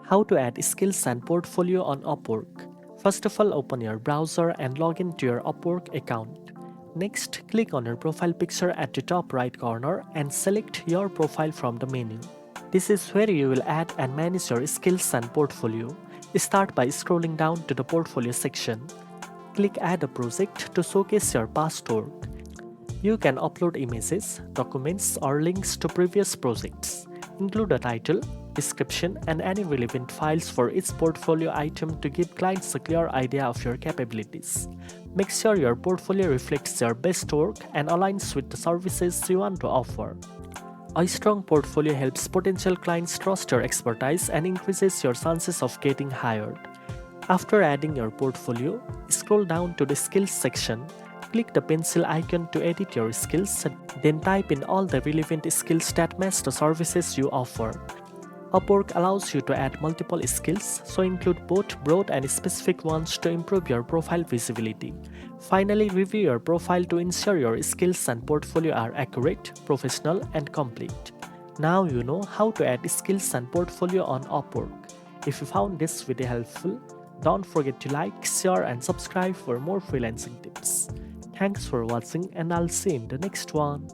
How to add skills and portfolio on Upwork. First of all, open your browser and log into your Upwork account. Next, click on your profile picture at the top right corner and select your profile from the menu. This is where you will add and manage your skills and portfolio. Start by scrolling down to the portfolio section. Click Add a project to showcase your past work. You can upload images, documents, or links to previous projects. Include a title, description, and any relevant files for each portfolio item to give clients a clear idea of your capabilities. Make sure your portfolio reflects your best work and aligns with the services you want to offer. A strong portfolio helps potential clients trust your expertise and increases your chances of getting hired. After adding your portfolio, scroll down to the skills section. Click the pencil icon to edit your skills, then type in all the relevant skills that match the services you offer. Upwork allows you to add multiple skills, so include both broad and specific ones to improve your profile visibility. Finally, review your profile to ensure your skills and portfolio are accurate, professional, and complete. Now you know how to add skills and portfolio on Upwork. If you found this video helpful, don't forget to like, share, and subscribe for more freelancing tips. Thanks for watching, and I'll see you in the next one.